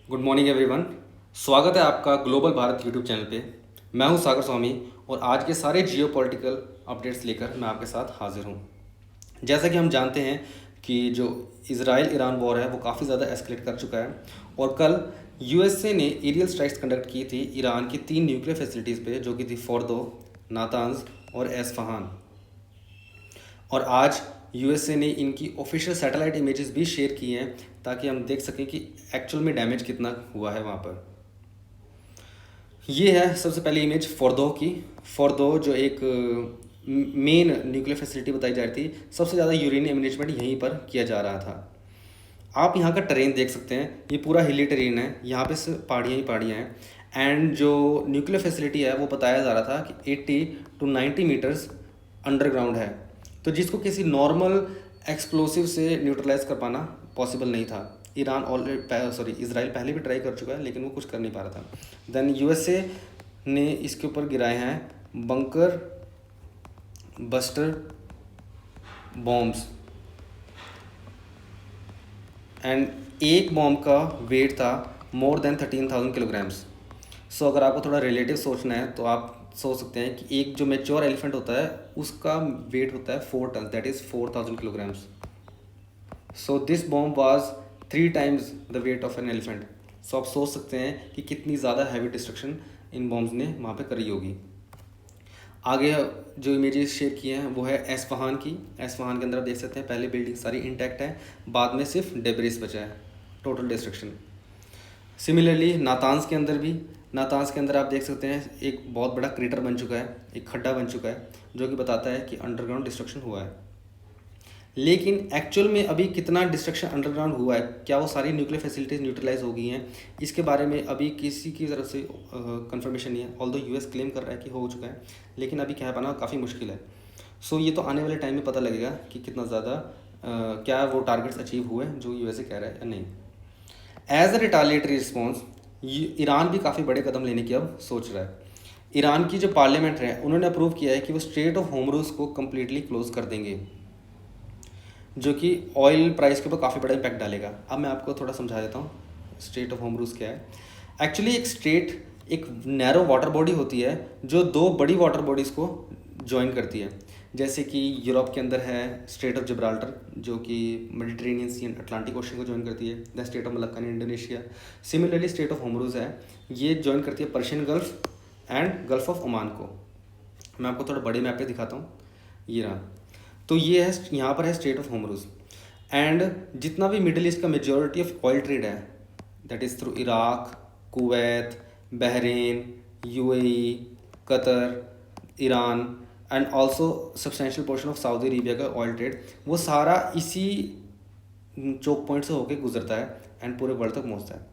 Good morning everyone. स्वागत है आपका ग्लोबल भारत यूट्यूब चैनल पे। मैं हूं सागर स्वामी और आज के सारे जियो पॉलिटिकल अपडेट्स लेकर मैं आपके साथ हाजिर हूं। जैसा कि हम जानते हैं कि जो इसराइल ईरान वॉर है वो काफ़ी ज़्यादा एस्केलेट कर चुका है और कल यूएसए ने एरियल स्ट्राइक्स कंडक्ट की थी ईरान की 3 न्यूक्लियर फैसिलिटीज़ पे, जो कि थी फोर्दो, नातांज और एस्फहान। और आज यूएसए ने इनकी ऑफिशियल सैटेलाइट इमेजेस भी शेयर की हैं ताकि हम देख सकें कि एक्चुअल में डैमेज कितना हुआ है वहाँ पर। ये है सबसे पहली इमेज फोर्दो की। फोर्दो जो एक मेन न्यूक्लियर फैसिलिटी बताई जा रही थी, सबसे ज़्यादा यूरेनियम एनरिचमेंट यहीं पर किया जा रहा था। आप यहाँ का टेरेन देख सकते हैं, ये पूरा हिली टेरेन है, यहाँ पे से पहाड़ियाँ ही पहाड़ियाँ हैं। एंड जो न्यूक्लियर फैसिलिटी है वो बताया जा रहा था कि 80 to 90 मीटर्स अंडरग्राउंड है, तो जिसको किसी नॉर्मल एक्सप्लोसिव से न्यूट्रलाइज कर पाना पॉसिबल नहीं था। इसराइल पहले भी ट्राई कर चुका है लेकिन वो कुछ कर नहीं पा रहा था। देन यूएसए ने इसके ऊपर गिराए हैं बंकर बस्टर बॉम्ब्स एंड एक बॉम्ब का वेट था मोर देन 13,000 किलोग्राम्स। सो अगर आपको थोड़ा रिलेटिव सोचना है तो आप सोच सकते हैं कि एक जो मेच्योर एलिफेंट होता है उसका वेट होता है 4 ton, that is 4,000 kilograms. So this bomb was 3 times the weight of an elephant. So आप सोच सकते हैं कि कितनी ज़्यादा हैवी डिस्ट्रक्शन इन बॉम्ब्स ने वहाँ पे करी होगी। आगे जो इमेजेस शेयर किए हैं वो है एस्फहान की। एस्फहान के अंदर आप देख सकते हैं पहले बिल्डिंग सारी इंटैक्ट है, बाद में सिर्फ डेब्रिस बचा है, टोटल डिस्ट्रक्शन। सिमिलरली नातांज के अंदर आप देख सकते हैं एक बहुत बड़ा क्रेटर बन चुका है, एक खड्डा बन चुका है, जो कि बताता है कि अंडरग्राउंड डिस्ट्रक्शन हुआ है। लेकिन एक्चुअल में अभी कितना डिस्ट्रक्शन अंडरग्राउंड हुआ है, क्या वो सारी न्यूक्लियर फैसिलिटीज़ न्यूट्रलाइज हो गई हैं, इसके बारे में अभी किसी की तरफ से कंफर्मेशन नहीं है। ऑल्दो यूएस क्लेम कर रहा है कि हो चुका है, लेकिन अभी कह पाना काफ़ी मुश्किल है। सो ये तो आने वाले टाइम में पता लगेगा कि कितना ज़्यादा क्या वो टारगेट्स अचीव हुए जो यूएसए कह रहा है या नहीं। एज अ रिटालिएटरी रिस्पॉन्स ईरान भी काफ़ी बड़े कदम लेने की अब सोच रहा है। ईरान की जो पार्लियामेंट है उन्होंने अप्रूव किया है कि वो स्ट्रेट ऑफ होर्मुज को कम्प्लीटली क्लोज कर देंगे, जो कि ऑयल प्राइस के ऊपर काफ़ी बड़ा इम्पैक्ट डालेगा। अब मैं आपको थोड़ा समझा देता हूँ स्ट्रेट ऑफ होर्मुज क्या है। एक्चुअली एक स्ट्रेट एक नैरो वाटर बॉडी होती है जो दो बड़ी वाटर बॉडीज़ को ज्वाइन करती है। जैसे कि यूरोप के अंदर है स्ट्रेट ऑफ जिब्राल्टर, जो कि Mediterranean sea and Atlantic ocean को ज्वाइन करती है। The state of Malacca in Indonesia. Similarly strait of Hormuz है, ये ज्वाइन करती है Persian gulf and gulf of Oman को। मैं आपको थोड़ा बड़े मैप पे दिखाता हूँ, ये रहा। तो ये है, यहाँ पर है स्ट्रेट ऑफ होर्मुज। एंड जितना भी मिडिल ईस्ट का मेजॉरिटी ऑफ ऑयल ट्रेड है, that is through Iraq, Kuwait, Bahrain, UAE, Qatar, Iran and also substantial portion of Saudi Arabia का ऑयल ट्रेड, वो सारा इसी चोक पॉइंट से होकर गुजरता है एंड पूरे वर्ल्ड तक पहुँचता है।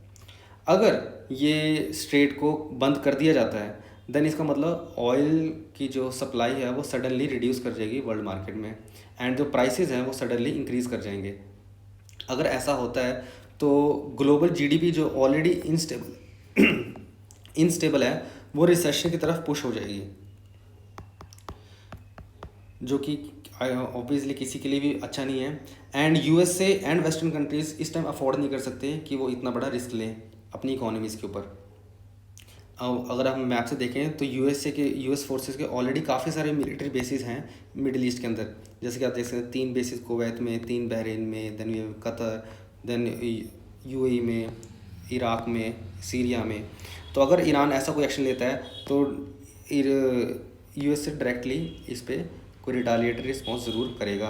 अगर ये स्ट्रेट को बंद कर दिया जाता है देन इसका मतलब ऑयल की जो सप्लाई है वो सडनली रिड्यूस कर जाएगी वर्ल्ड मार्केट में, एंड जो प्राइसेस हैं वो सडनली इंक्रीज कर जाएंगे। अगर ऐसा होता है तो ग्लोबल जीडीपी जो ऑलरेडी इनस्टेबल है वो रिसेशन की तरफ पुश हो जाएगी, जो कि ऑब्वियसली किसी के लिए भी अच्छा नहीं है। And USA and western countries इस टाइम अफोर्ड नहीं कर सकते कि वो इतना बड़ा रिस्क लें अपनी इकोनॉमीज़ के ऊपर। अगर हम मैप से देखें तो यूएस फोर्सेस के ऑलरेडी काफ़ी सारे मिलिट्री बेसिस हैं मिडिल ईस्ट के अंदर। जैसे कि आप देख सकते हैं 3 बेसिस कुवैत में, 3 बहरीन में, देन कतर, देन यूएई में, इराक में, सीरिया में। तो अगर ईरान ऐसा कोई एक्शन लेता है तो यूएस से डायरेक्टली इस पर कोई रिटालिएटरी रिस्पॉन्स ज़रूर करेगा।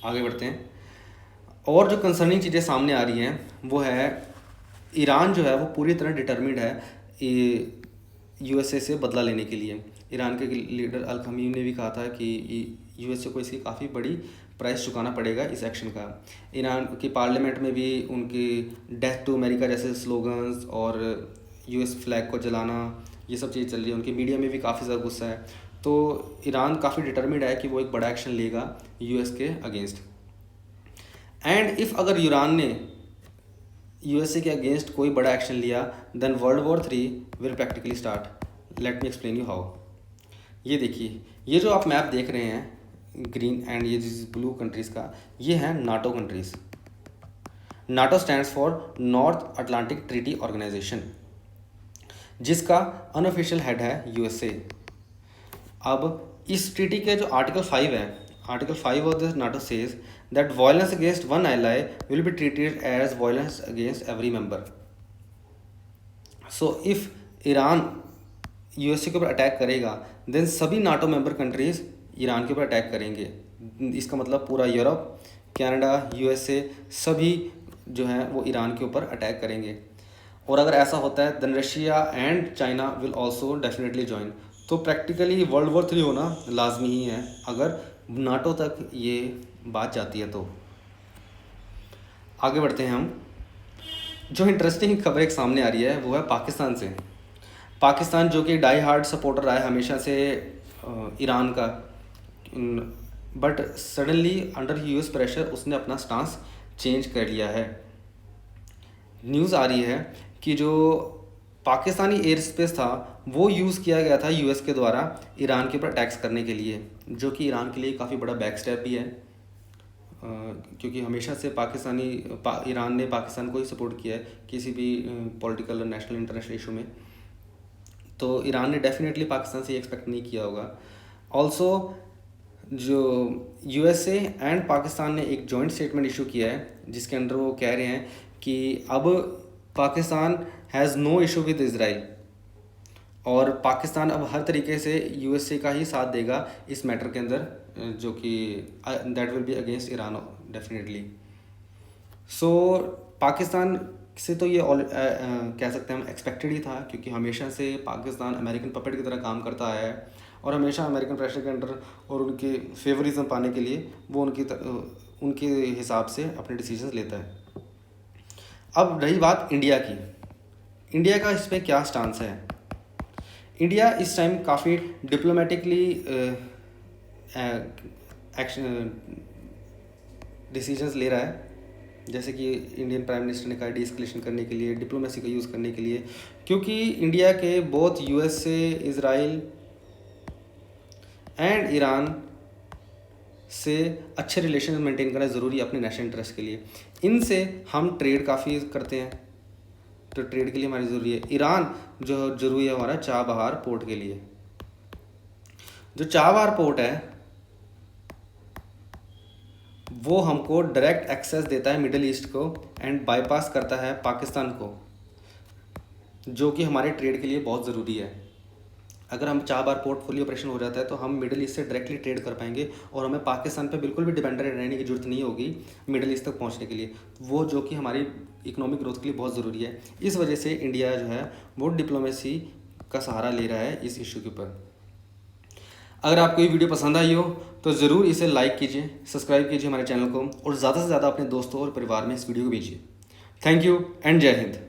आगे बढ़ते हैं। और जो कंसर्निंग चीज़ें सामने आ रही हैं वो है ईरान जो है वो पूरी तरह डिटर्मिंड है यूएसए से बदला लेने के लिए। ईरान के लीडर अल खमीनी ने भी कहा था कि यूएसए को इसकी काफ़ी बड़ी प्राइस चुकाना पड़ेगा इस एक्शन का। ईरान की पार्लियामेंट में भी उनकी डेथ टू अमेरिका जैसे स्लोगन्स और यूएस फ्लैग को जलाना, ये सब चीज़ चल रही है। उनकी मीडिया में भी काफ़ी ज़्यादा गुस्सा है। तो ईरान काफ़ी डिटर्मिंड है कि वो एक बड़ा एक्शन लेगा यूएस के अगेंस्ट। एंड इफ़ अगर ईरान ने यूएसए के अगेंस्ट कोई बड़ा एक्शन लिया then world war 3 will practically start. Let me explain you how. ये देखिए, ये जो आप मैप देख रहे हैं ग्रीन एंड ये जिस ब्लू कंट्रीज़ का, ये है NATO countries. NATO stands for North Atlantic Treaty Organization, जिसका अनऑफिशियल हेड है यूएसए। अब इस ट्रीटी के जो आर्टिकल 5 है, article 5 of the NATO says that violence against one ally will be treated as violence against every member. So if Iran USA के ऊपर attack करेगा, देन सभी नाटो मेंबर कंट्रीज ईरान के ऊपर अटैक करेंगे। इसका मतलब पूरा यूरोप, कनाडा, यूएसए सभी जो हैं वो ईरान के ऊपर अटैक करेंगे। और अगर ऐसा होता है then Russia and China will also definitely join. तो प्रैक्टिकली वर्ल्ड वॉर 3 होना लाजमी ही है अगर नाटो तक ये बात जाती है। तो आगे बढ़ते हैं हम। जो इंटरेस्टिंग खबर एक सामने आ रही है वो है पाकिस्तान से। पाकिस्तान जो कि डाई हार्ड सपोर्टर रहा है हमेशा से ईरान का, but suddenly under US pressure उसने अपना स्टांस चेंज कर लिया है। न्यूज़ आ रही है कि जो पाकिस्तानी एयर स्पेस था वो यूज़ किया गया था यूएस के द्वारा ईरान के ऊपर अटैक्स करने के लिए, जो कि ईरान के लिए काफ़ी बड़ा बैक स्टेप भी है, क्योंकि हमेशा से ईरान ने पाकिस्तान को ही सपोर्ट किया है किसी भी पॉलिटिकल, नेशनल, इंटरनेशनल इशू में। तो ईरान ने डेफिनेटली पाकिस्तान से एक्सपेक्ट नहीं किया होगा। ऑल्सो जो यूएसए एंड पाकिस्तान ने एक जॉइंट स्टेटमेंट इशू किया है जिसके अंदर वो कह रहे हैं कि अब Pakistan has no issue with Israel, और पाकिस्तान अब हर तरीके से यूएसए का ही साथ देगा इस मैटर के अंदर, जो कि that will be against Iran definitely. So Pakistan से तो ये कह सकते हैं हम एक्सपेक्टेड ही था, क्योंकि हमेशा से पाकिस्तान अमेरिकन पपेट की तरह काम करता आया है और हमेशा अमेरिकन प्रेशर के अंडर और उनके फेवरिज्म पाने के लिए वो उनके हिसाब से अपने डिसीजंस लेता है। अब रही बात इंडिया की, इंडिया का इस पर क्या स्टांस है। इंडिया इस टाइम काफ़ी डिप्लोमेटिकली एक्शन डिसीजंस ले रहा है, जैसे कि इंडियन प्राइम मिनिस्टर ने कहा डीएस्केलेशन करने के लिए, डिप्लोमेसी का यूज़ करने के लिए, क्योंकि इंडिया के both USA, Israel and Iran से अच्छे रिलेशन मेंटेन करना ज़रूरी है अपने नेशनल इंटरेस्ट के लिए। इनसे हम ट्रेड काफ़ी करते हैं, तो ट्रेड के लिए हमारी ज़रूरी है। ईरान जो ज़रूरी है हमारा चाबहार पोर्ट के लिए। जो चाबहार पोर्ट है वो हमको डायरेक्ट एक्सेस देता है मिडिल ईस्ट को एंड बाईपास करता है पाकिस्तान को, जो कि हमारे ट्रेड के लिए बहुत ज़रूरी है। अगर हम चाबहार पोर्ट फुली ऑपरेशन हो जाता है तो हम मिडिल ईस्ट से डायरेक्टली ट्रेड कर पाएंगे और हमें पाकिस्तान पे बिल्कुल भी डिपेंडेंट रहने की जरूरत नहीं होगी मिडिल ईस्ट तक पहुंचने के लिए, वो जो कि हमारी इकोनॉमिक ग्रोथ के लिए बहुत ज़रूरी है। इस वजह से इंडिया जो है वो डिप्लोमेसी का सहारा ले रहा है इस इशू के ऊपर। अगर आपको ये वीडियो पसंद आई हो तो ज़रूर इसे लाइक कीजिए, सब्सक्राइब कीजिए हमारे चैनल को और ज़्यादा से ज़्यादा अपने दोस्तों और परिवार में इस वीडियो को भेजिए। थैंक यू एंड जय हिंद।